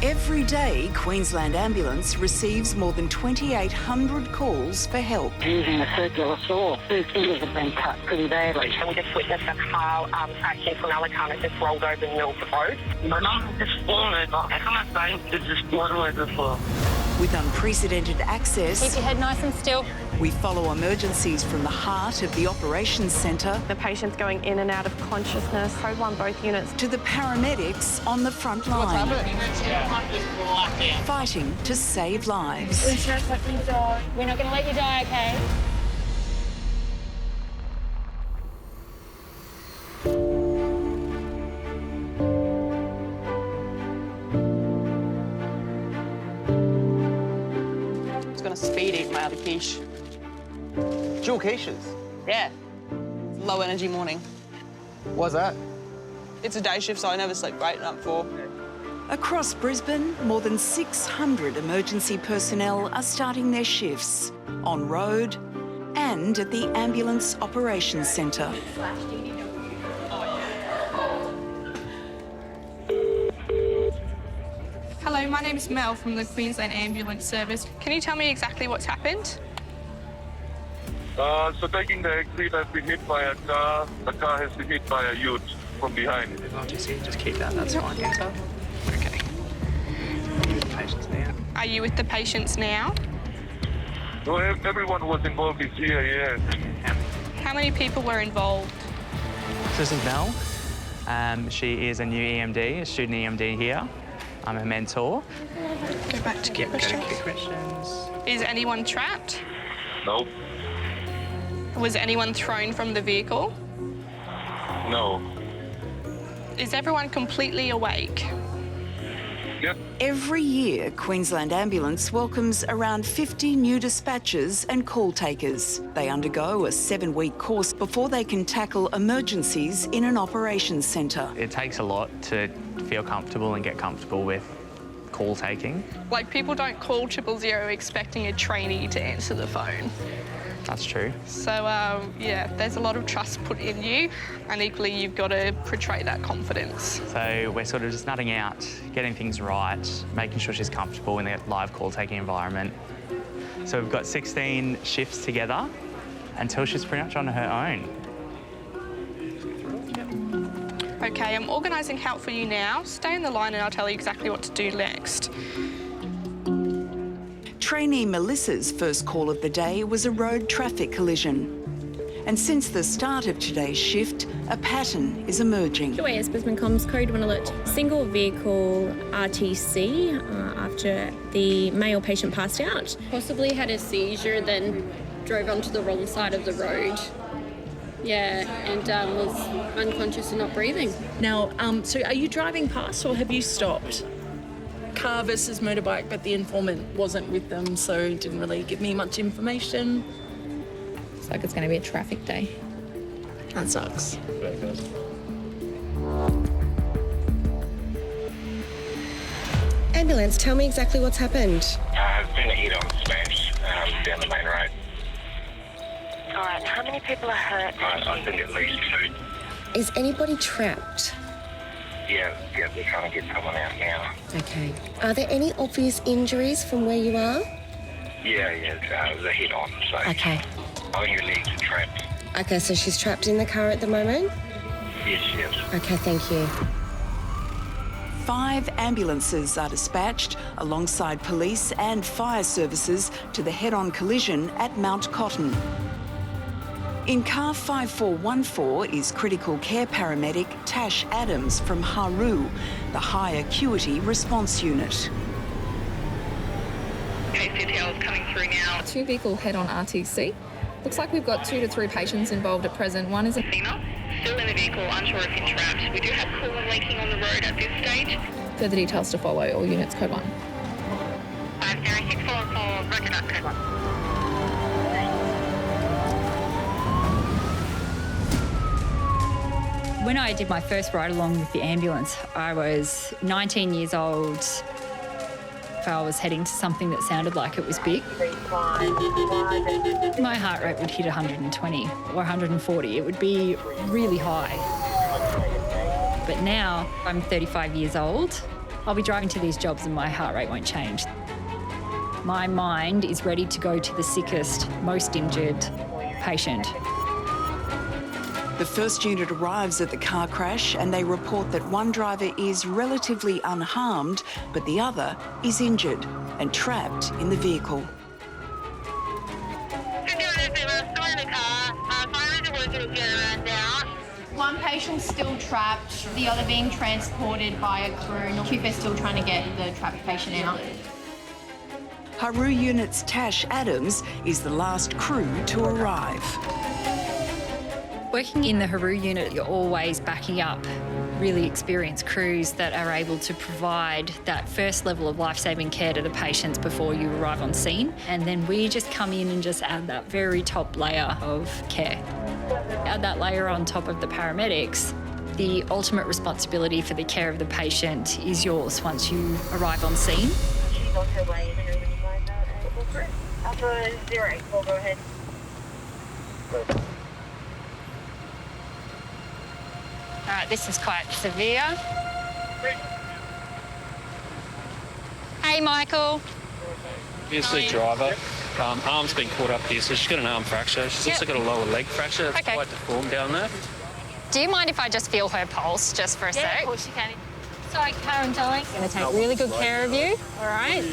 Every day, Queensland Ambulance receives more than 2,800 calls for help. Using a circular saw, two fingers have been cut pretty badly. And we just witnessed a car crashing from our car and just rolled over the middle of the road. My mum just fallen. I can't say it's just blood all over the floor. With unprecedented access, Keep your head nice and still. we follow emergencies from the heart of the operations centre The patient's going in and out of consciousness. Code 1, both units. to the paramedics on the front line, fighting to save lives. We're not going to let you die, okay? It's going to speed eat my other quiche. Dual quiches? Yeah. It's a low energy morning. Why's that? It's a day shift, so I never sleep great night before. Across Brisbane, more than 600 emergency personnel are starting their shifts on road and at the Ambulance Operations Centre. Hello, my name is Mel from the Queensland Ambulance Service. Can you tell me exactly what's happened? So taking the exit has been hit by a car. The car has been hit by a youth from behind. Just keep that, that's fine. Okay. Patients now. Are you with the patients now? So everyone was involved is here, yes. How many people were involved? This is Mel. She is a new EMD, a student EMD here. I'm her mentor. Go back to questions. Is anyone trapped? No, Was anyone thrown from the vehicle? no. Is everyone completely awake? Yep. Every year, Queensland Ambulance welcomes around 50 new dispatchers and call takers. They undergo a 7-week course before they can tackle emergencies in an operations centre. It takes a lot to feel comfortable and get comfortable with call taking. Like, people don't call 000 expecting a trainee to answer the phone. That's true. So, yeah, there's a lot of trust put in you, and equally you've got to portray that confidence. So we're sort of just nutting out, getting things right, making sure she's comfortable in the live call-taking environment. So we've got 16 shifts together until she's pretty much on her own. Okay, I'm organising help for you now. Stay in the line and I'll tell you exactly what to do next. Trainee Melissa's first call of the day was a road traffic collision. And since the start of today's shift, a pattern is emerging. QAS Brisbane Comms Code 1 alert. Single vehicle RTC after the male patient passed out. Possibly had a seizure, then drove onto the wrong side of the road. Yeah, and was unconscious and not breathing. Now, so are you driving past or have you stopped? Car versus motorbike, but the informant wasn't with them, so didn't really give me much information. Looks like it's going to be a traffic day. That sucks. Ambulance, tell me exactly what's happened. There's been a hit-on smash down the main road. All right, how many people are hurt? I think at least 2. Is anybody trapped? Yeah, they're trying to get someone out now. Okay. Are there any obvious injuries from where you are? Yeah, it was a hit-on, so... Okay. Only your legs are trapped. Okay, so she's trapped in the car at the moment? Yes. Okay, thank you. 5 ambulances are dispatched alongside police and fire services to the head-on collision at Mount Cotton. In car 5414 is critical care paramedic Tash Adams from Haru, the high acuity response unit. KCTL is coming through now. 2-vehicle head-on RTC. Looks like we've got 2 to 3 patients involved at present. One is a Female, still in the vehicle, unsure if you're trapped. We do have coolant leaking on the road at this stage. Further details to follow. All units code 1. 5064, record up, code 1. When I did my first ride along with the ambulance, I was 19 years old. I was heading to something that sounded like it was big. My heart rate would hit 120 or 140. It would be really high. But now I'm 35 years old. I'll be driving to these jobs and my heart rate won't change. My mind is ready to go to the sickest, most injured patient. The first unit arrives at the car crash and they report that one driver is relatively unharmed, but the other is injured and trapped in the vehicle. One patient still trapped, the other being transported by a crew. QF's still trying to get the trapped patient out. Haru Unit's Tash Adams is the last crew to arrive. Working in the Haru unit, you're always backing up really experienced crews that are able to provide that first level of life-saving care to the patients before you arrive on scene. And then we just come in and just add that very top layer of care. Add that layer on top of the paramedics. The ultimate responsibility for the care of the patient is yours once you arrive on scene. She's on her way. Alpha 084, go ahead. All right, this is quite severe. Hey, Michael. Here's the driver. Arm's been caught up here, so she's got an arm fracture. She's also got a lower leg fracture. It's quite deformed down there. Do you mind if I just feel her pulse just for a sec? Yeah, of course you can. Sorry, Karen, darling. I'm going to take really good care of you, all right?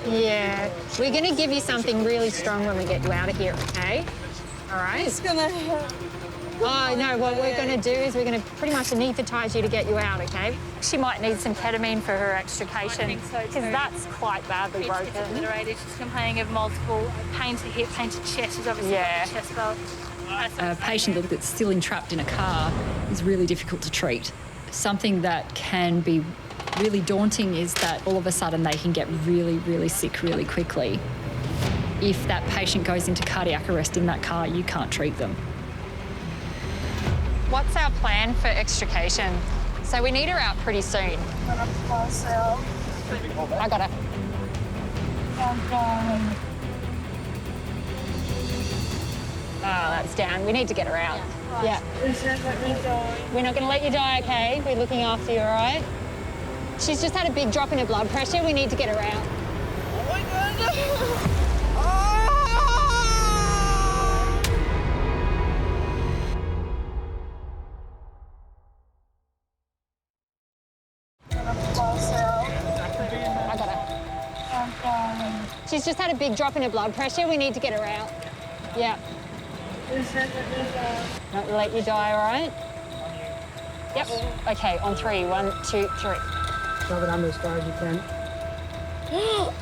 Yeah. We're going to give you something really strong when we get you out of here, okay? All right? It's going to hurt. Oh, no, what we're going to do is we're going to pretty much anaesthetise you to get you out, okay? She might need some ketamine for her extrication. I think so too. Because that's quite badly broken. She's complaining of multiple pain to hip, pain to chest. She's obviously got a chest belt. A patient that's still entrapped in a car is really difficult to treat. Something that can be really daunting is that all of a sudden they can get really, really sick really quickly. If that patient goes into cardiac arrest in that car, you can't treat them. What's our plan for extrication? So we need her out pretty soon. I got her. Oh, that's down. We need to get her out. Yeah. We're not going to let you die, okay? We're looking after you, all right? She's just had a big drop in her blood pressure. We need to get her out. Oh, my God. She's just had a big drop in her blood pressure. We need to get her out. Yeah. Not let you die, all right? Yep. Okay, on 3. 1, 2, 3. Shove it under as far as you can. You're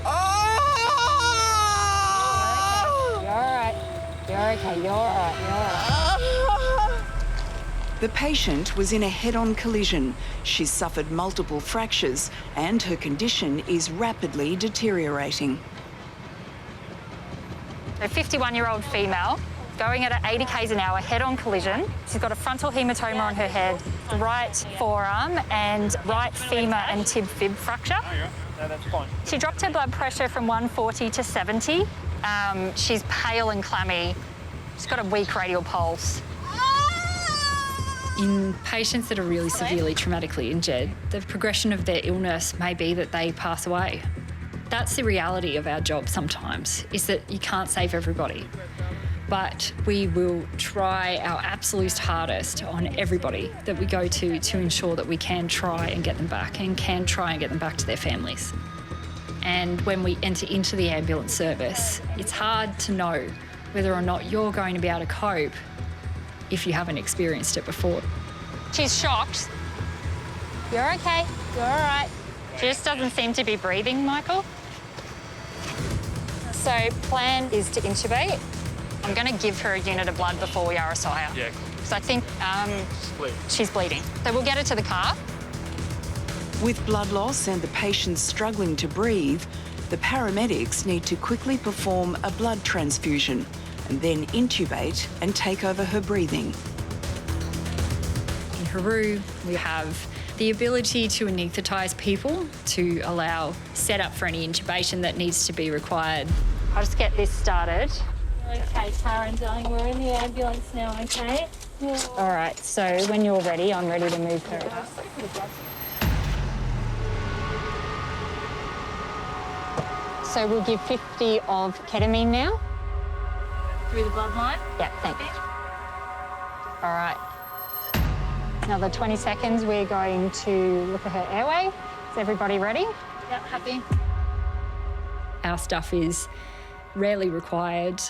all right. You're okay. You're all right. You're all right. The patient was in a head-on collision. She's suffered multiple fractures and her condition is rapidly deteriorating. A 51-year-old female going at 80 k's an hour, head-on collision. She's got a frontal hematoma on her head, right forearm and right femur and tib-fib fracture. No, that's fine. She dropped her blood pressure from 140 to 70. She's pale and clammy. She's got a weak radial pulse. In patients that are really severely traumatically injured, the progression of their illness may be that they pass away. That's the reality of our job sometimes, is that you can't save everybody. But we will try our absolute hardest on everybody that we go to ensure that we can try and get them back and can try and get them back to their families. And when we enter into the ambulance service, it's hard to know whether or not you're going to be able to cope if you haven't experienced it before. She's shocked. You're okay. You're all right. She just doesn't seem to be breathing, Michael. So plan is to intubate. I'm going to give her a unit of blood before we RSI her. Yeah. So I think she's bleeding. So we'll get her to the car. With blood loss and the patient struggling to breathe, the paramedics need to quickly perform a blood transfusion and then intubate and take over her breathing. In Haru, we have the ability to anaesthetise people to allow setup for any intubation that needs to be required. I'll just get this started. Okay, Karen, darling, we're in the ambulance now, okay? All right, so when you're ready, I'm ready to move her. So we'll give 50 of ketamine now. Through the bloodline? Yeah, thanks. All right. Another 20 seconds, we're going to look at her airway. Is everybody ready? Yep, happy. Our stuff is rarely required,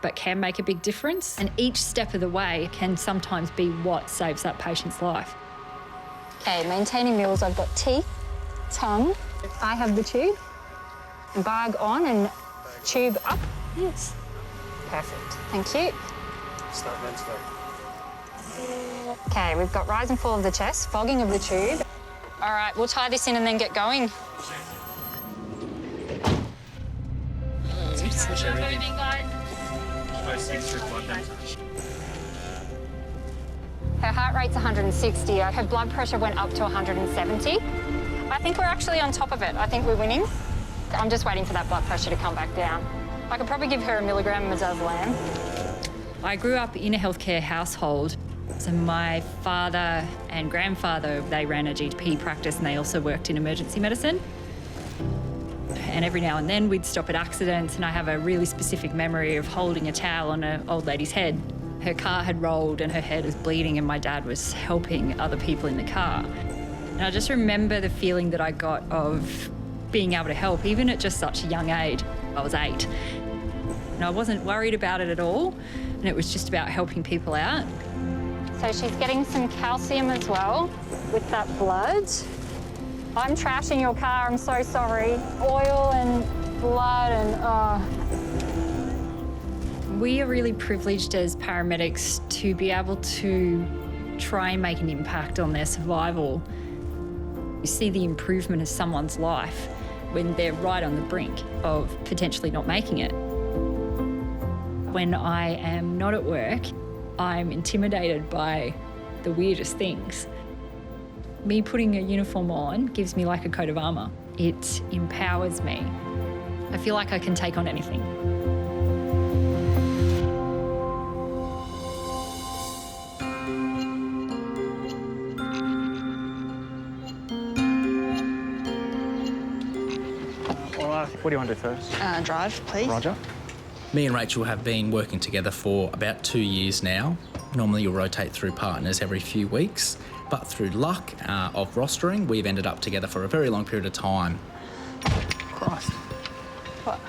but can make a big difference. And each step of the way can sometimes be what saves that patient's life. Okay, maintaining meals, I've got teeth, tongue. I have the tube. Bag on and tube up. Yes. Perfect. Thank you. Start ventilating. Okay, we've got rise and fall of the chest, fogging of the tube. All right, we'll tie this in and then get going. Her heart rate's 160. Her blood pressure went up to 170. I think we're actually on top of it. I think we're winning. I'm just waiting for that blood pressure to come back down. I could probably give her a milligram of midazolam. I grew up in a healthcare household. So my father and grandfather, they ran a GP practice and they also worked in emergency medicine. And every now and then we'd stop at accidents, and I have a really specific memory of holding a towel on an old lady's head. Her car had rolled and her head was bleeding and my dad was helping other people in the car. And I just remember the feeling that I got of being able to help, even at just such a young age. I was 8. And I wasn't worried about it at all, and it was just about helping people out. So she's getting some calcium as well with that blood. I'm trashing your car, I'm so sorry. Oil and blood and, We are really privileged as paramedics to be able to try and make an impact on their survival. You see the improvement of someone's life when they're right on the brink of potentially not making it. When I am not at work, I'm intimidated by the weirdest things. Me putting a uniform on gives me like a coat of armour. It empowers me. I feel like I can take on anything. All right, what do you want to do first? Drive, please. Roger. Me and Rachel have been working together for about 2 years now. Normally you'll rotate through partners every few weeks, but through luck of rostering, we've ended up together for a very long period of time. Christ. What?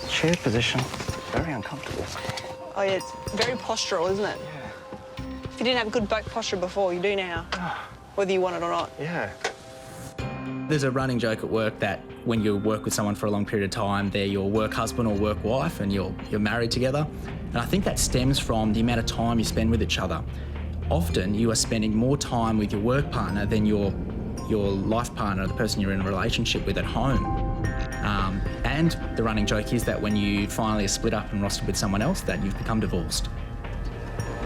Chair position. Very uncomfortable. Oh, yeah, it's very postural, isn't it? Yeah. If you didn't have good back posture before, you do now, whether you want it or not. Yeah. There's a running joke at work that when you work with someone for a long period of time, they're your work husband or work wife and you're married together. And I think that stems from the amount of time you spend with each other. Often you are spending more time with your work partner than your life partner, the person you're in a relationship with at home. And the running joke is that when you finally are split up and rostered with someone else, that you've become divorced.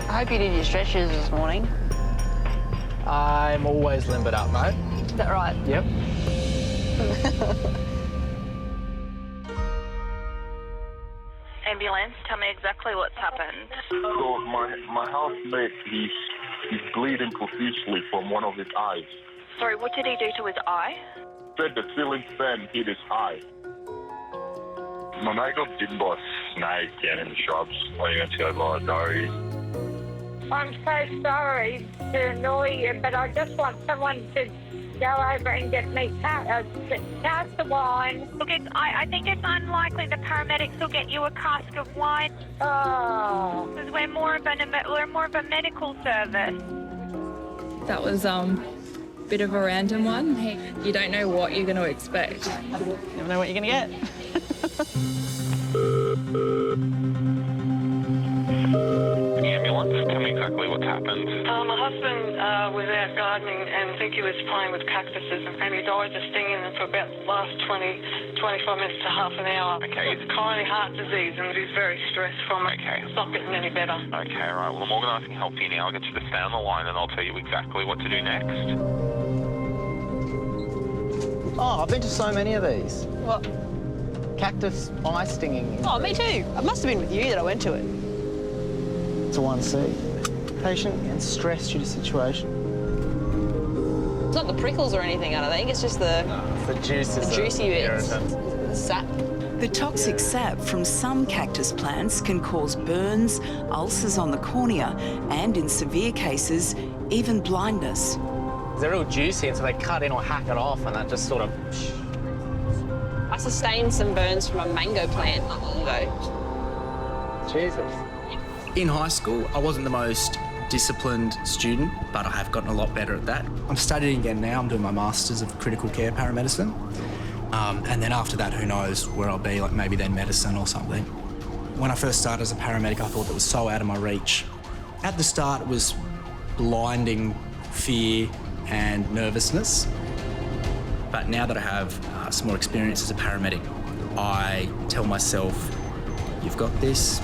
I hope you did your stretches this morning. I'm always limbered up, mate. Is that right? Yep. Ambulance, tell me exactly what's happened. So my housemate, he's bleeding profusely from one of his eyes. Sorry, what did he do to his eye? Said the ceiling fan hit his eye. My mate got bitten by a snake down in the shrubs when he went to go buy a diary. I'm so sorry to annoy you, but I just want someone to go over and get me cask of wine. Look, I think it's unlikely the paramedics will get you a cask of wine. Oh. Because we're more of a medical service. That was bit of a random one. You don't know what you're going to expect. You never know what you're going to get. Ambulance, tell me exactly what's happened. My husband was out gardening and I think he was playing with cactuses and he died just stinging them for about the last 25 minutes to half an hour. Okay. It's coronary heart disease and he's very stressed from it. Okay. It's not getting any better. Okay, right. Well, I'm organising help you now. I'll get you to stay on the line and I'll tell you exactly what to do next. Oh, I've been to so many of these. What? Cactus eye stinging. Oh, me too. It must have been with you that I went to it. It's a 1C. Patient and stress due to situation. It's not the prickles or anything, I don't think. It's just the... The juice is the juicy bits. irritant. Sap. The toxic sap from some cactus plants can cause burns, ulcers on the cornea, and in severe cases, even blindness. They're real juicy, and so they cut in or hack it off, and that just sort of... I sustained some burns from a mango plant not long ago. Jesus. In high school, I wasn't the most disciplined student, but I have gotten a lot better at that. I'm studying again now. I'm doing my Masters of Critical Care Paramedicine. And then after that, who knows where I'll be, like maybe then medicine or something. When I first started as a paramedic, I thought that was so out of my reach. At the start, it was blinding fear and nervousness. But now that I have some more experience as a paramedic, I tell myself, you've got this,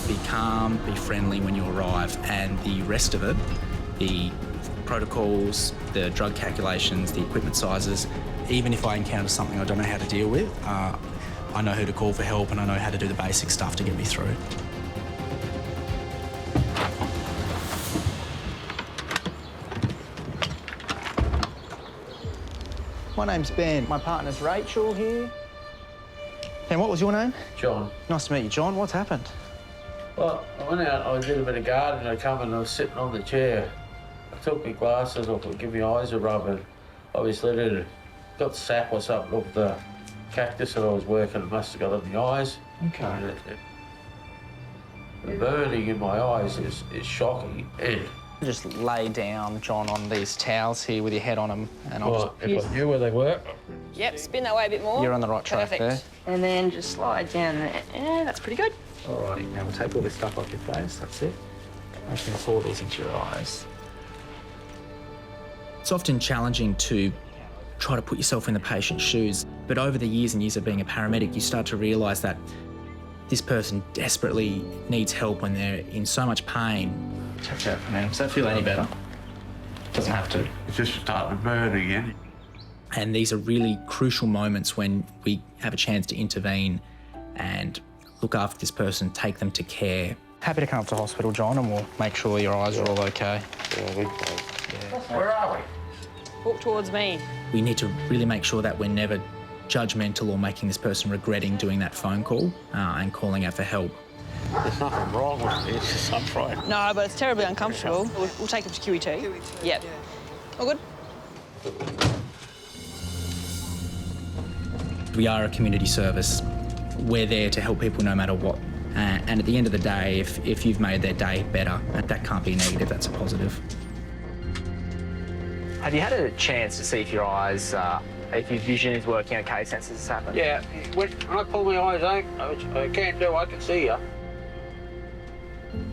be calm, be friendly when you arrive, and the rest of it, the protocols, the drug calculations, the equipment sizes, even if I encounter something I don't know how to deal with, I know who to call for help and I know how to do the basic stuff to get me through. My name's Ben. My partner's Rachel here. And what was your name? John. Nice to meet you, John. What's happened? Well, I went out, I did a bit of gardening, I come and I was sitting on the chair. I took my glasses off, I give my eyes a rub, and obviously got sap or something off the cactus that I was working. It must have got in my eyes. Okay. The burning in my eyes is shocking. And Just lay down, John, on these towels here with your head on them, and well, if I knew where they were. Yep, spin that way a bit more. You're on the right track there. And then just slide down there. Yeah, that's pretty good. Alrighty, now we'll take all this stuff off your face, that's it. I'm just going to pour these into your eyes. It's often challenging to try to put yourself in the patient's shoes, but over the years and years of being a paramedic, you start to realise that this person desperately needs help when they're in so much pain. Check out for now. Does that feel any better? Doesn't have to. It's just starting to burn again. And these are really crucial moments when we have a chance to intervene and look after this person, take them to care. Happy to come up to hospital, John, and we'll make sure your eyes are all okay. Yeah. Where are we? Walk towards me. We need to really make sure that we're never judgmental or making this person regretting doing that phone call and calling out for help. There's nothing wrong with it, it's just I'm frightened. No, but it's terribly uncomfortable. We'll take him to QE2. Yep. All good? We are a community service. We're there to help people no matter what. And at the end of the day, if you've made their day better, that can't be negative, that's a positive. Have you had a chance to see if your eyes, if your vision is working okay since this has happened? Yeah, when I pull my eyes out, I can't do, I can see you.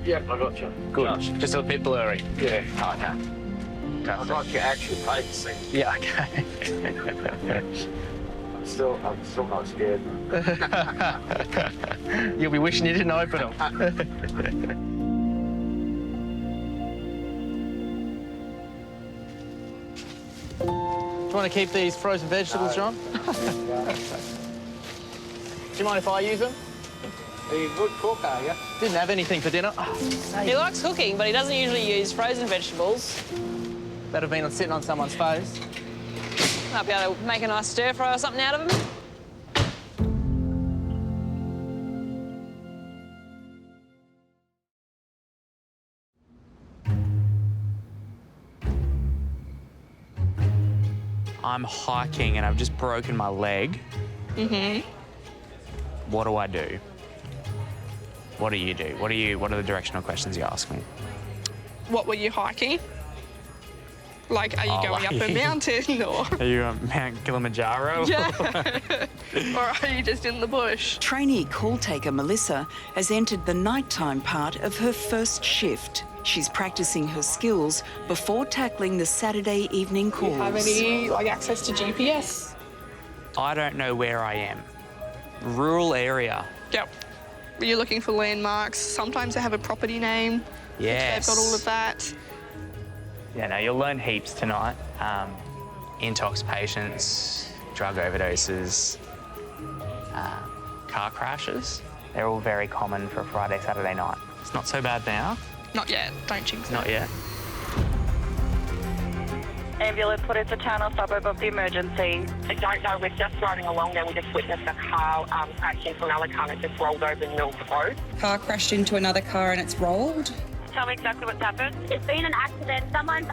Yep, I got you. Good. Just a bit blurry. Yeah. Oh, okay. I'd like your actual face. Yeah, okay. I'm still not scared. You'll be wishing you didn't open them. Do you want to keep these frozen vegetables, John? Do you mind if I use them? Are you a good cook, are you? Didn't have anything for dinner. He likes cooking, but he doesn't usually use frozen vegetables. That'd have been sitting on someone's face. Might be able to make a nice stir fry or something out of them. I'm hiking and I've just broken my leg. Mm-hmm. What do I do? What do you do? What are the directional questions you ask me? What were you hiking? Like, are you going up a mountain or? Are you on Mount Kilimanjaro? Yeah. Or are you just in the bush? Trainee call taker Melissa has entered the nighttime part of her first shift. She's practicing her skills before tackling the Saturday evening calls. Do you have any access to GPS? I don't know where I am. Rural area. Yep. You're looking for landmarks. Sometimes they have a property name. Yes. They've got all of that. Yeah, no, you'll learn heaps tonight. Intox patients, drug overdoses, car crashes. They're all very common for a Friday, Saturday night. It's not so bad now. Not yet. Don't jinx it. Not yet. Ambulance, what is the town or suburb of the emergency? I don't know, we're just riding along there. We just witnessed a car crash into another car and it just rolled over Mills Road. Car crashed into another car and it's rolled. Tell me exactly what's happened. There's been an accident. Someone's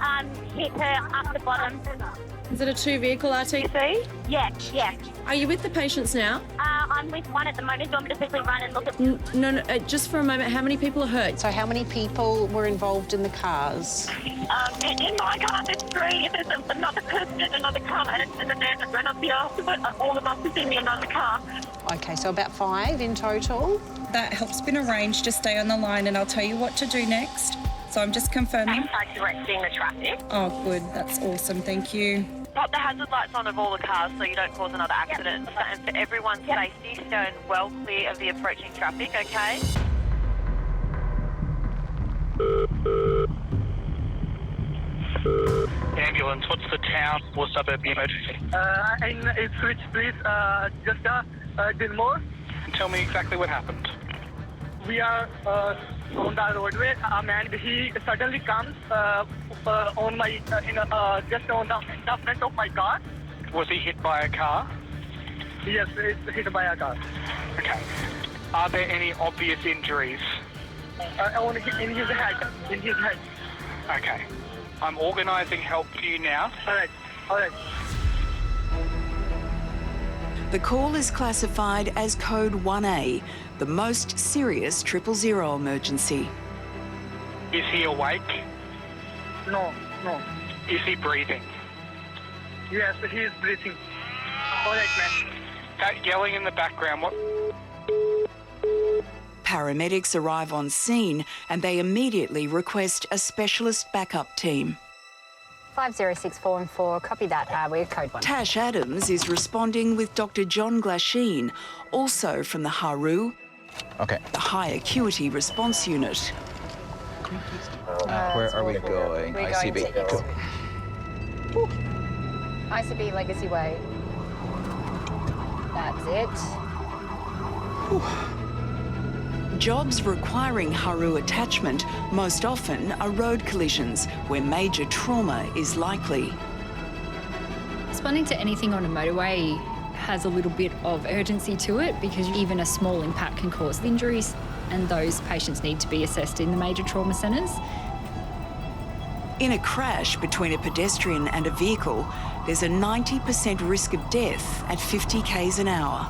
hit her up the bottom. Is it a two-vehicle RTC? Yeah. Are you with the patients now? I'm with one at the moment. Do you want me to quickly run and look at... No, just for a moment, how many people are hurt? So how many people were involved in the cars? In my car, there's three. There's another person in another car and there's a man that ran up the arse of it. All of us is in another car. Okay, so about 5 in total. That help's been arranged. Just stay on the line and I'll tell you what to do next. So I'm just confirming. I'm directing the traffic. Oh, good. That's awesome. Thank you. Pop the hazard lights on of all the cars so you don't cause another accident. And for everyone's safety, stand well clear of the approaching traffic, okay? Ambulance, what's the town or suburb emergency? In Ipswich, please, just Dilmore. Tell me exactly what happened. We are on the roadway, and he suddenly comes on my just on the front of my car. Was he hit by a car? Yes, it's hit by a car. Okay. Are there any obvious injuries? In his head. In his head. Okay. I'm organising help for you now. All right. The call is classified as Code 1A, the most serious 000 emergency. Is he awake? No. Is he breathing? Yes, he is breathing. All right, man. That yelling in the background, what? Paramedics arrive on scene and they immediately request a specialist backup team. 506414, copy that. We're code 1. Tash Adams is responding with Dr. John Glasheen, also from the Harrowing, the High Acuity Response Unit. Where are we going? We're ICB. going to Cool. ICB Legacy Way. That's it. Jobs requiring Harrowing attachment most often are road collisions where major trauma is likely. Responding to anything on a motorway has a little bit of urgency to it because even a small impact can cause injuries, and those patients need to be assessed in the major trauma centres. In a crash between a pedestrian and a vehicle, there's a 90% risk of death at 50 k's an hour.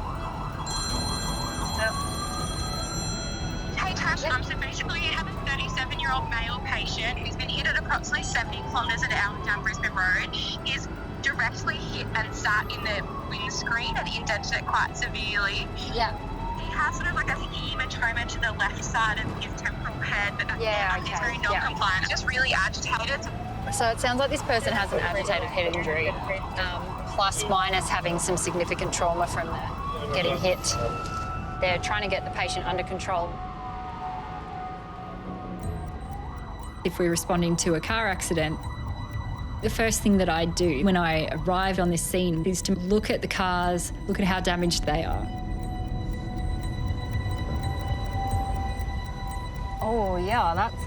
So basically you have a 37-year-old male patient who's been hit at approximately 70 kilometres an hour down Brisbane Road, is directly hit and sat in the windscreen and indented it quite severely. Yeah. He has sort of like a hematoma to the left side of his temporal head, but he's very non-compliant, just really agitated. So it sounds like this person has an agitated head injury, plus minus having some significant trauma from getting hit. They're trying to get the patient under control. If we're responding to a car accident, the first thing that I do when I arrive on this scene is to look at the cars, look at how damaged they are. Oh yeah, that's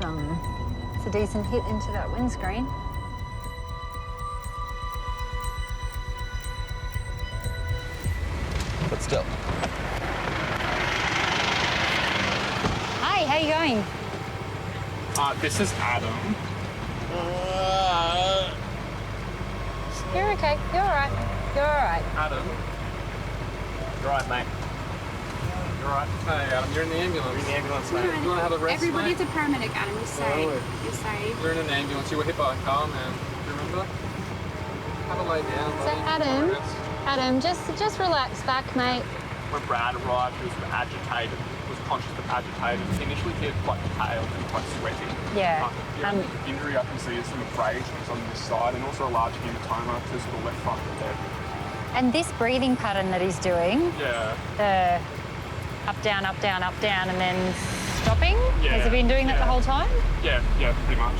it's a decent hit into that windscreen. But still. Hi, how you going? This is Adam. You're okay. You're all right. You're all right. Adam. You're right, mate. You're right. Hey, Adam, you're in the ambulance. You're in the ambulance, mate. You want to have a rest, Everybody's mate? a paramedic, Adam. You're safe. You're safe. You're in an ambulance. You were hit by a car, man. Do you remember? Have a lay down, So buddy. Adam, just relax back, mate. When Brad arrived, he was agitated. Was conscious but agitated. Initially, he had quite pale and quite sweaty. Yeah. The injury I can see is some abrasions on this side and also a large hematoma to sort of left front of the head. And this breathing pattern that he's doing, Yeah. the up, down, and then stopping, Yeah. has he been doing that the whole time? Yeah, pretty much.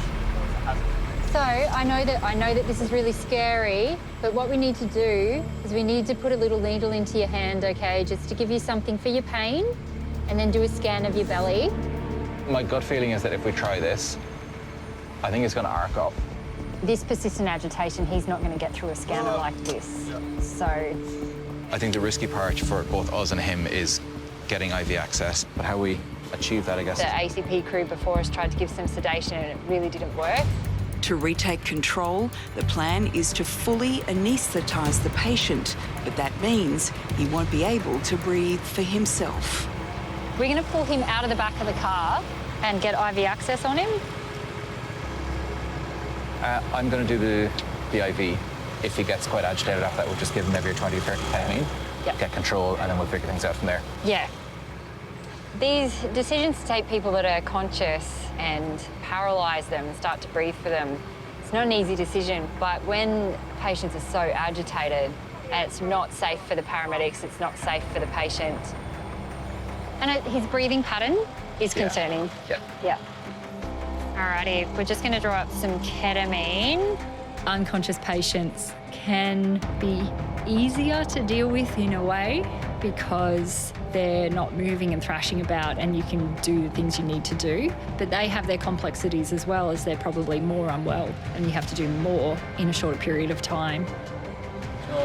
So I know that this is really scary, but what we need to do is we need to put a little needle into your hand, okay, just to give you something for your pain, and then do a scan of your belly. My gut feeling is that if we try this, I think it's going to arc up. This persistent agitation, he's not going to get through a scanner like this. So I think the risky part for both us and him is getting IV access, but how we achieve that, I guess. the ACP crew before us tried to give some sedation and it really didn't work. To retake control, the plan is to fully anaesthetise the patient, but that means he won't be able to breathe for himself. We're going to pull him out of the back of the car and get IV access on him. I'm going to do the IV. If he gets quite agitated after that, we'll just give him maybe a 20 or 30 ketamine, get control, and then we'll figure things out from there. Yeah. These decisions to take people that are conscious and paralyse them and start to breathe for them, it's not an easy decision, but when patients are so agitated, it's not safe for the paramedics, it's not safe for the patient. And his breathing pattern is concerning. Yeah. Alrighty, we're just going to draw up some ketamine. Unconscious patients can be easier to deal with in a way because they're not moving and thrashing about and you can do the things you need to do. But they have their complexities as well, as they're probably more unwell and you have to do more in a shorter period of time.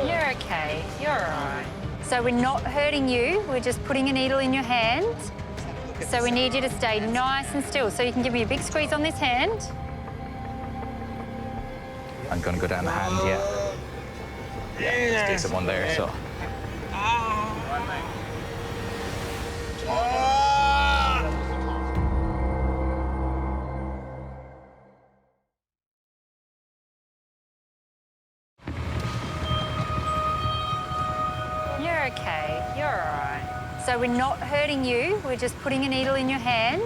You're okay, you're all right. So we're not hurting you, we're just putting a needle in your hand. So we need you to stay nice and still. So you can give me a big squeeze on this hand. I'm going to go down the hand, yeah. It's a decent one there, so. You're okay, you're all right. So we're not hurting you, we're just putting a needle in your hand.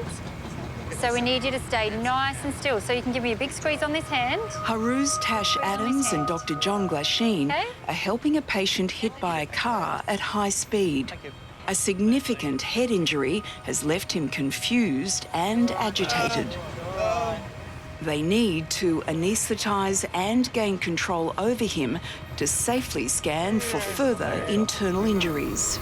So we need you to stay nice and still. So you can give me a big squeeze on this hand. Haruz Tash Adams and Dr. John Glasheen are helping a patient hit by a car at high speed. A significant head injury has left him confused and agitated. They need to anaesthetise and gain control over him to safely scan for further internal injuries.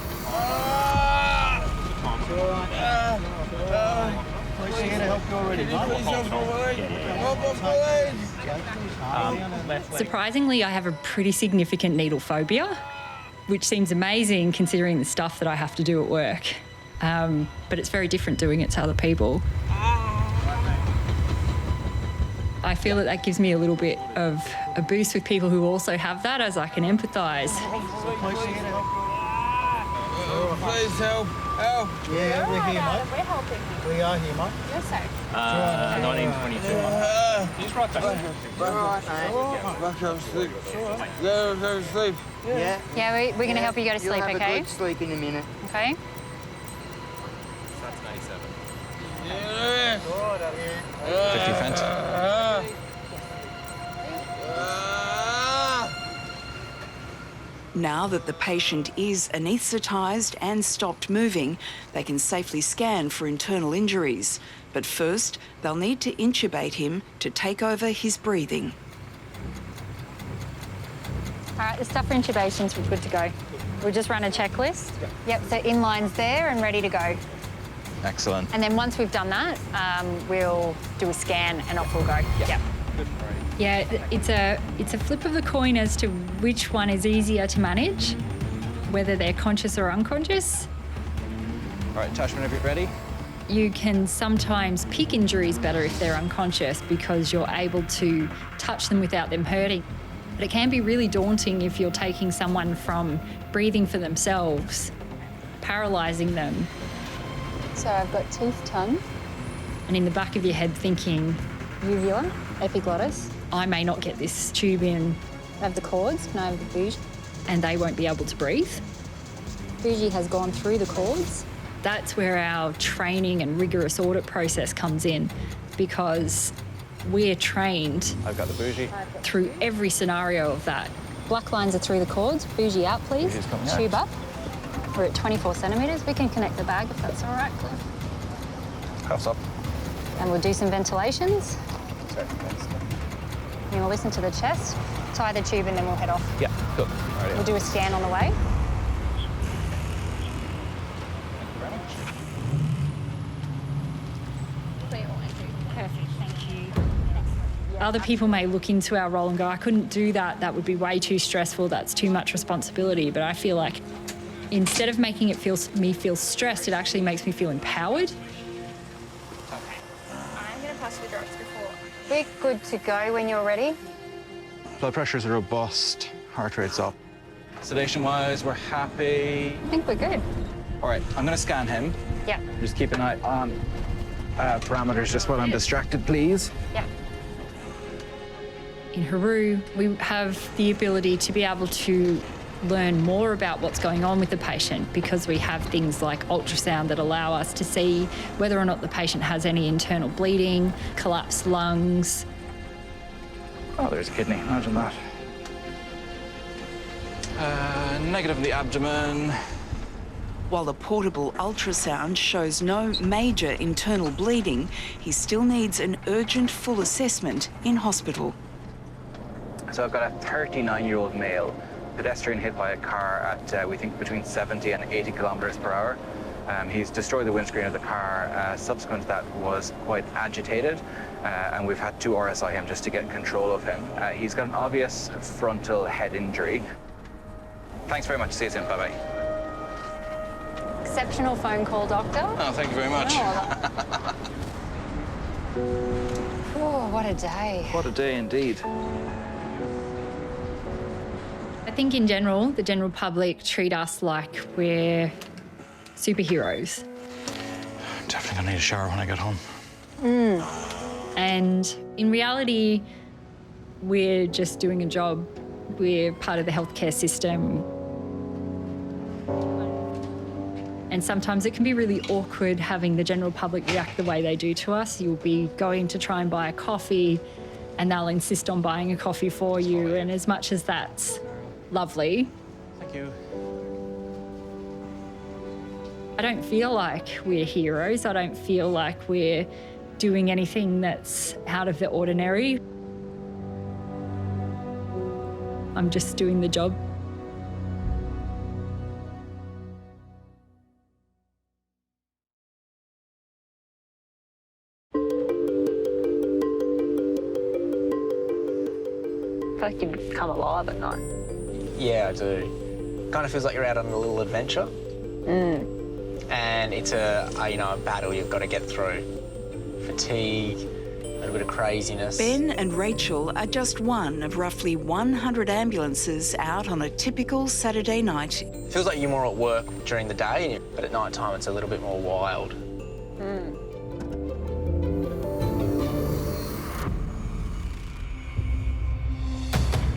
Surprisingly, I have a pretty significant needle phobia, which seems amazing considering the stuff that I have to do at work. But it's very different doing it to other people. I feel that gives me a little bit of a boost with people who also have that, as I can empathise. Please help. Yeah, we're here, mate. We're helping. We are here, mate. You're safe. 1922. Just right back. Back up, sleep. Go to sleep. Yeah. Yeah, we're going to help you go to sleep, You'll have okay? a good sleep in a minute. Okay. That's 97. Yeah. 50 cents. Now that the patient is anaesthetised and stopped moving, they can safely scan for internal injuries. But first, they'll need to intubate him to take over his breathing. All right, the stuff for intubation's good to go. We'll just run a checklist. Yep, so inline's there and ready to go. Excellent. And then once we've done that, we'll do a scan and off we'll go. Yep. Yeah, it's a flip of the coin as to which one is easier to manage, whether they're conscious or unconscious. All right, Tash, whenever you're ready. You can sometimes pick injuries better if they're unconscious because you're able to touch them without them hurting. But it can be really daunting if you're taking someone from breathing for themselves, paralysing them. So I've got teeth, tongue. And in the back of your head thinking, uvula, epiglottis. I may not get this tube in. I have the cords, and I have the bougie. And they won't be able to breathe. Bougie has gone through the cords. That's where our training and rigorous audit process comes in, because we're trained I've got the bougie. through every scenario of that. Black lines are through the cords. Bougie out, please. Bougie's coming out. Tube up. We're at 24 centimetres. We can connect the bag if that's all right, Cliff. Cuffs up. And we'll do some ventilations. And we'll listen to the chest, tie the tube, and then we'll head off. Yeah, good. All right, We'll do a scan on the way. Perfect, thank you. Other people may look into our role and go, I couldn't do that, that would be way too stressful, that's too much responsibility. But I feel like instead of making it me feel stressed, it actually makes me feel empowered. I'm going to pass you the drugs before. We're good to go when you're ready. Blood pressure's robust, heart rate's up. Sedation-wise, we're happy. I think we're good. All right, I'm going to scan him. Yeah. Just keep an eye on parameters just while I'm distracted, please. Yeah. In Haru, we have the ability to be able to learn more about what's going on with the patient because we have things like ultrasound that allow us to see whether or not the patient has any internal bleeding, collapsed lungs. Oh, there's a kidney, imagine that. Negative in the abdomen. While the portable ultrasound shows no major internal bleeding, he still needs an urgent full assessment in hospital. So I've got a 39-year-old male, pedestrian hit by a car at, we think, between 70 and 80 kilometres per hour. He's destroyed the windscreen of the car. Subsequent to that was quite agitated, and we've had to RSI him just to get control of him. He's got an obvious frontal head injury. Thanks very much. See you soon. Bye-bye. Exceptional phone call, doctor. Oh, thank you very much. Oh, what a day. What a day indeed. I think in general, the general public treat us like we're superheroes. Definitely gonna need a shower when I get home. And in reality, we're just doing a job. We're part of the healthcare system. And sometimes it can be really awkward having the general public react the way they do to us. You'll be going to try and buy a coffee and they'll insist on buying a coffee for you. And as much as that's lovely, thank you. I don't feel like we're heroes. I don't feel like we're doing anything that's out of the ordinary. I'm just doing the job. I feel like you come alive at night. Yeah, I do. Kind of feels like you're out on a little adventure. And it's a battle you've got to get through. Fatigue, a little bit of craziness. Ben and Rachel are just one of roughly 100 ambulances out on a typical Saturday night. It feels like you're more at work during the day, but at night time it's a little bit more wild.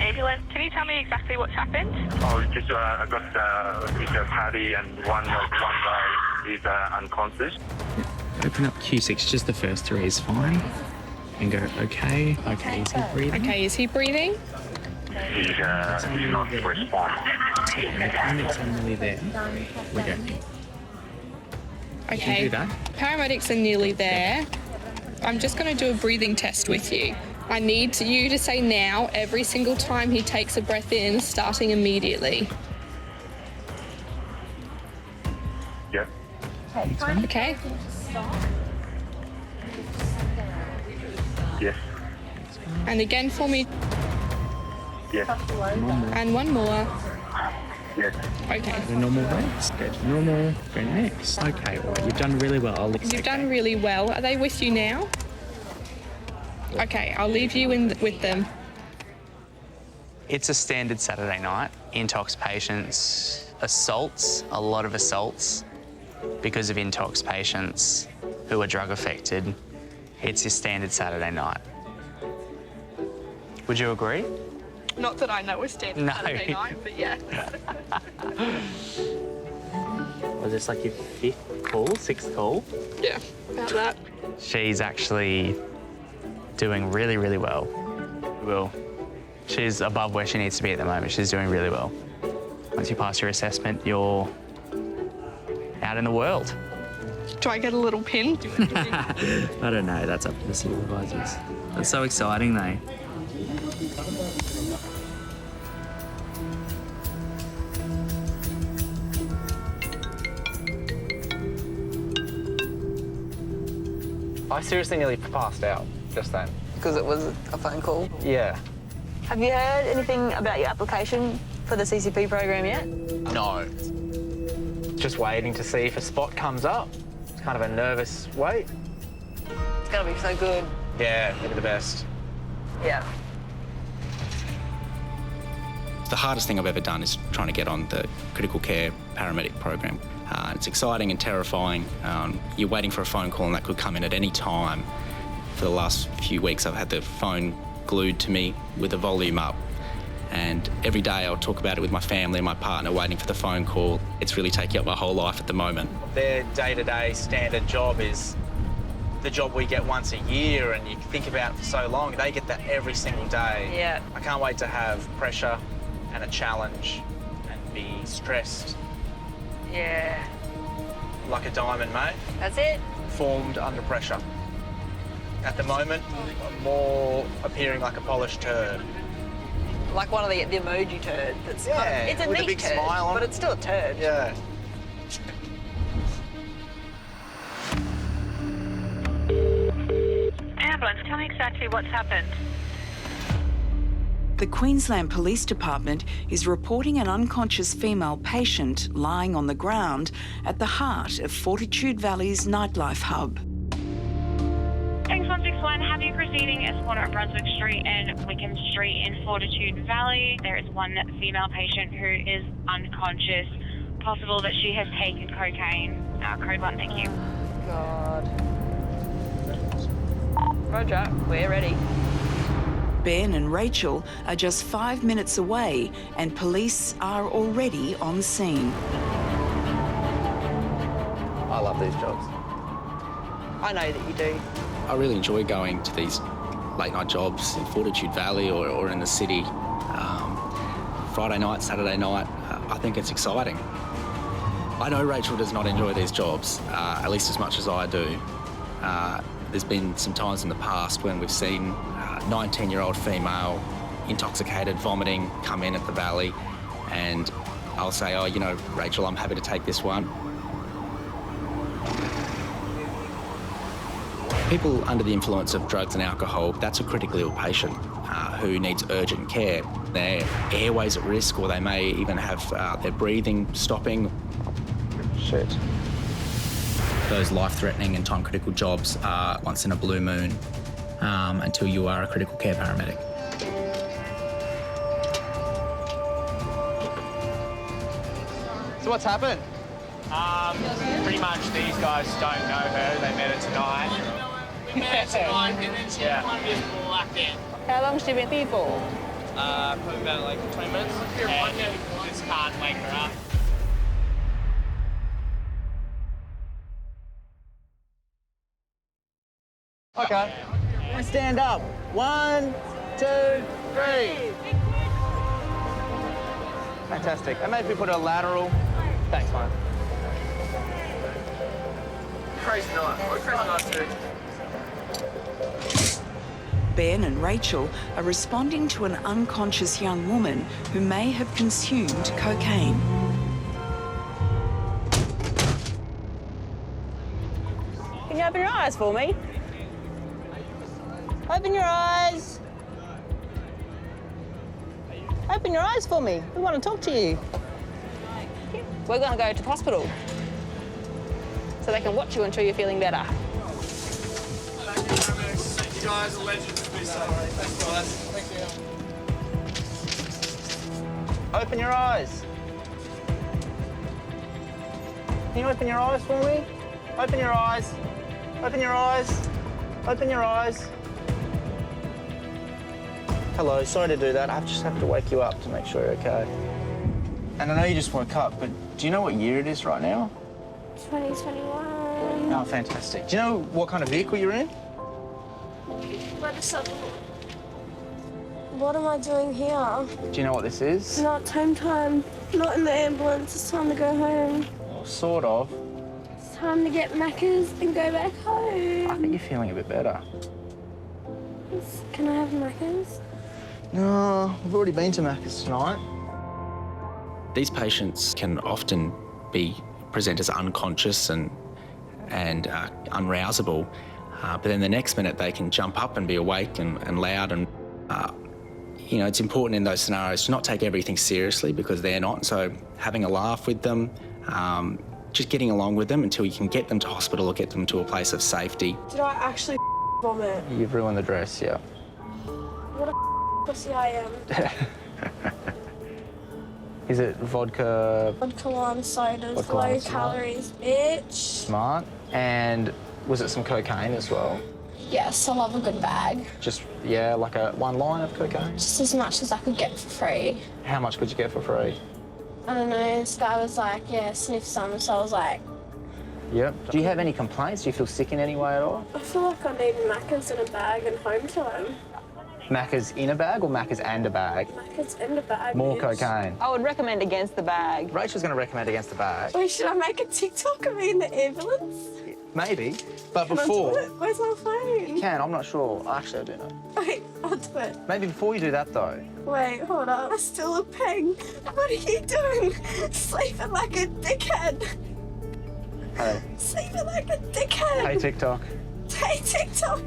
Ambulance, can you tell me exactly what's happened? Oh, just I got Mr. Paddy and one guy is unconscious. Open up Q6, just the first three is fine. And go, okay, is he breathing? Okay, is he breathing? He's not responding. And the paramedics are nearly there. We go. Okay. You can do that. Paramedics are nearly there. I'm just going to do a breathing test with you. I need you to say now every single time he takes a breath in, starting immediately. Yep. Okay. Yes. And again for me. Yes. And one more. Yes. Okay. The normal rates. Go to normal. Go next. Okay, all right. You've done really well. You've done really well. Are they with you now? Okay, I'll leave you with them. It's a standard Saturday night. Intox patients, assaults, a lot of assaults because of intox patients who are drug affected. It's a standard Saturday night. Would you agree? Not that I know a standard No. Saturday night, but yeah. Was this like your fifth call, sixth call? Yeah, about that. She's actually doing really, really well. She's above where she needs to be at the moment. She's doing really well. Once you pass your assessment, you're out in the world. Do I get a little pin? I don't know. That's up to the supervisors. That's so exciting, though. I seriously nearly passed out just then. because it was a phone call. Yeah. Have you heard anything about your application for the CCP program yet? No. Just waiting to see if a spot comes up. It's kind of a nervous wait. It's going to be so good. Yeah, maybe the best. Yeah. The hardest thing I've ever done is trying to get on the critical care paramedic program. It's exciting and terrifying. You're waiting for a phone call and that could come in at any time. For the last few weeks, I've had the phone glued to me with the volume up. And every day I'll talk about it with my family and my partner, waiting for the phone call. It's really taking up my whole life at the moment. Their day-to-day standard job is the job we get once a year, and you think about it for so long. They get that every single day. Yeah. I can't wait to have pressure and a challenge and be stressed. Yeah. Like a diamond, mate. That's it? Formed under pressure. At the moment, I'm more appearing like a polished turd. Like one of the emoji turd that's Yeah, kind of, it's a with a neat big turd, smile on but it. it's still a turd. Yeah. Ambulance, tell me exactly what's happened. The Queensland Police Department is reporting an unconscious female patient lying on the ground at the heart of Fortitude Valley's nightlife hub. Thanks 161, have you proceeding S1 at Brunswick Street and Wickham Street in Fortitude Valley. There is one female patient who is unconscious. Possible that she has taken cocaine. Code 1, thank you. God. Roger, we're ready. Ben and Rachel are just 5 minutes away and police are already on scene. I love these jobs. I know that you do. I really enjoy going to these late night jobs in Fortitude Valley or in the city. Friday night, Saturday night, I think it's exciting. I know Rachel does not enjoy these jobs, at least as much as I do. There's been some times in the past when we've seen a 19-year-old female, intoxicated, vomiting, come in at the valley, and I'll say, oh, you know, Rachel, I'm happy to take this one. People under the influence of drugs and alcohol, that's a critically ill patient who needs urgent care. Their airways at risk, or they may even have their breathing stopping. Shit. Those life-threatening and time-critical jobs are once in a blue moon until you are a critical care paramedic. So what's happened? Pretty much these guys don't know her. They met her tonight. Yeah. How long has she been here for? Probably about like 20 minutes. And just can't wake her up. Okay. Stand up. 1, 2, 3. Fantastic. And maybe we put a lateral. Thanks, mate. Crazy night. Crazy night too. Ben and Rachel are responding to an unconscious young woman who may have consumed cocaine. Can you open your eyes for me? Open your eyes. Open your eyes for me. We want to talk to you. We're going to go to the hospital so they can watch you until you're feeling better. You guys are legends. Thanks, guys. Thank you. Open your eyes. Can you open your eyes for me? Open your eyes. Open your eyes. Open your eyes. Hello, sorry to do that. I just have to wake you up to make sure you're okay. And I know you just woke up, but do you know what year it is right now? 2021. Oh, fantastic. Do you know what kind of vehicle you're in? What am I doing here? Do you know what this is? It's not home time. Not in the ambulance. It's time to go home. Well, sort of. It's time to get Macca's and go back home. I think you're feeling a bit better. Can I have Macca's? No, we've already been to Macca's tonight. These patients can often present as unconscious and unrousable, but then the next minute they can jump up and be awake and loud. And, you know, it's important in those scenarios to not take everything seriously because they're not. So having a laugh with them, just getting along with them until you can get them to hospital or get them to a place of safety. Did I actually vomit? You've ruined the dress, yeah. What a pussy I am. Is it vodka? Vodka lime sodas, Vodka low lime soda. calories, bitch. Smart. And was it some cocaine as well? Yes, I love a good bag. Just, yeah, like one line of cocaine? Just as much as I could get for free. How much could you get for free? I don't know, this guy was like, yeah, sniff some, so I was like... Yep. Do you have any complaints? Do you feel sick in any way at all? I feel like I need Macca's in a bag and home time. Macca's in a bag or Macca's and a bag? Macca's in a bag, More bitch. cocaine. I would recommend against the bag. Rachel's going to recommend against the bag. Wait, should I make a TikTok of me in the ambulance? Maybe, but Can before... I do it? Where's my phone? You can, I'm not sure. Actually, I do know. Wait, I'll do it. Maybe before you do that, though. Wait, hold up. I'm still a peng. What are you doing? Sleeping like a dickhead. Hey. Sleeping like a dickhead. Hey, TikTok. Hey, TikTok.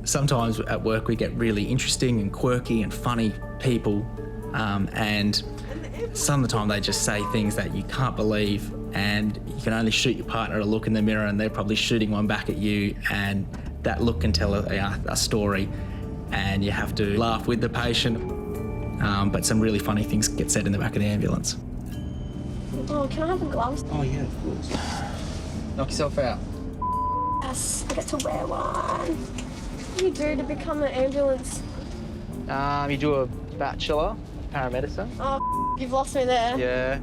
Sometimes at work we get really interesting and quirky and funny people, and some of the time they just say things that you can't believe, and you can only shoot your partner a look in the mirror and they're probably shooting one back at you, and that look can tell a story, and you have to laugh with the patient, but some really funny things get said in the back of the ambulance. Oh, can I have a glove? Oh, yeah, of course. Knock yourself out. Yes, I get to wear one. What do you do to become an ambulance? You do a bachelor, paramedicine. Oh, you've lost me there. Yeah.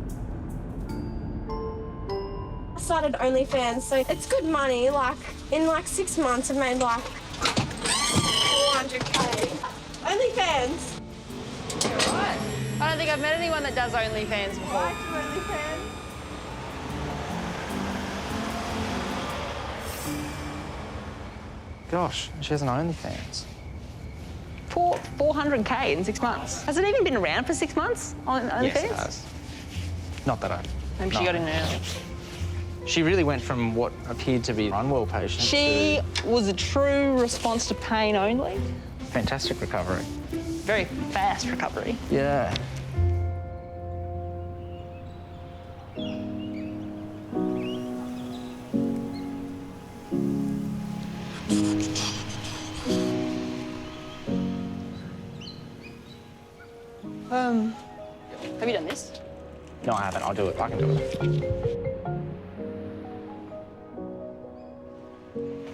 I started OnlyFans, so it's good money. Like, in like 6 months, I've made like 400K. OnlyFans. You're right. I don't think I've met anyone that does OnlyFans before. I do OnlyFans. Gosh, she has an OnlyFans. 400K in 6 months. Has it even been around for 6 months on OnlyFans? Yes, it has. Not that I... Maybe she got in early. She really went from what appeared to be an unwell patient She was a true response to pain only. fantastic recovery. Very fast recovery. Yeah. Have you done this? No, I haven't. I'll do it. I can do it.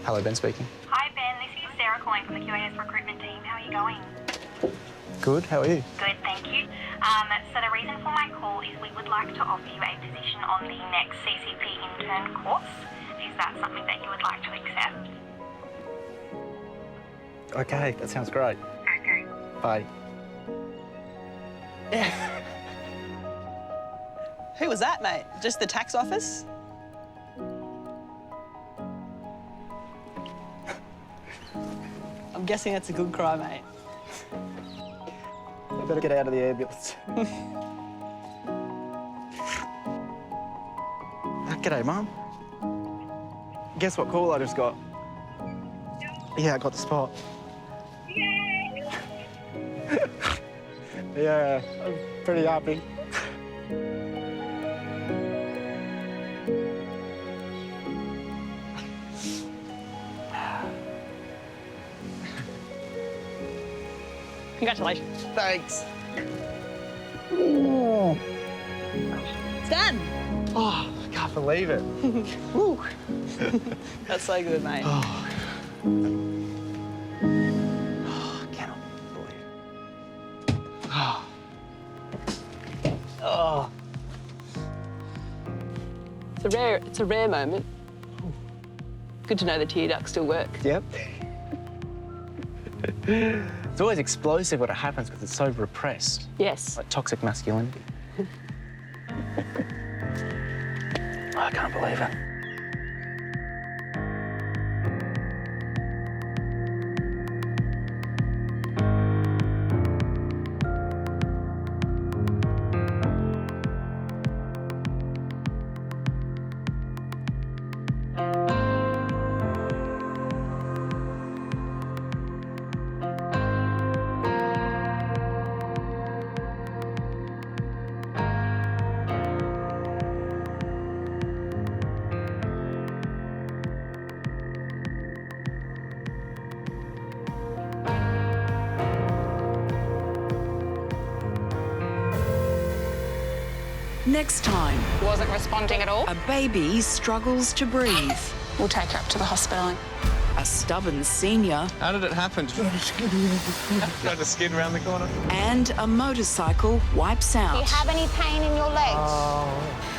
Hello, Ben speaking. Hi, Ben. This is Sarah calling from the QAS recruitment team. How are you going? Good. How are you? Good, thank you. So the reason for my call is we would like to offer you a position on the next CCP intern course. Is that something that you would like to accept? Okay, that sounds great. Okay. Bye. Who was that, mate? Just the tax office? I'm guessing that's a good cry, mate. I better get out of the ambulance. G'day, Mum. Guess what call I just got? Yeah, I got the spot. Yeah, I'm pretty happy. Congratulations. Thanks. It's done. Oh, I can't believe it. Woo. That's so good, mate. Oh, I cannot believe it. Oh. Oh. It's a rare moment. Good to know the tear ducts still work. Yep. It's always explosive when it happens because it's so repressed. Yes. Like toxic masculinity. I can't believe it. Next time, Wasn't responding at all. a baby struggles to breathe. We'll take her up to the hospital. A stubborn senior. How did it happen? You had to skid around the corner. And a motorcycle wipes out. Do you have any pain in your legs?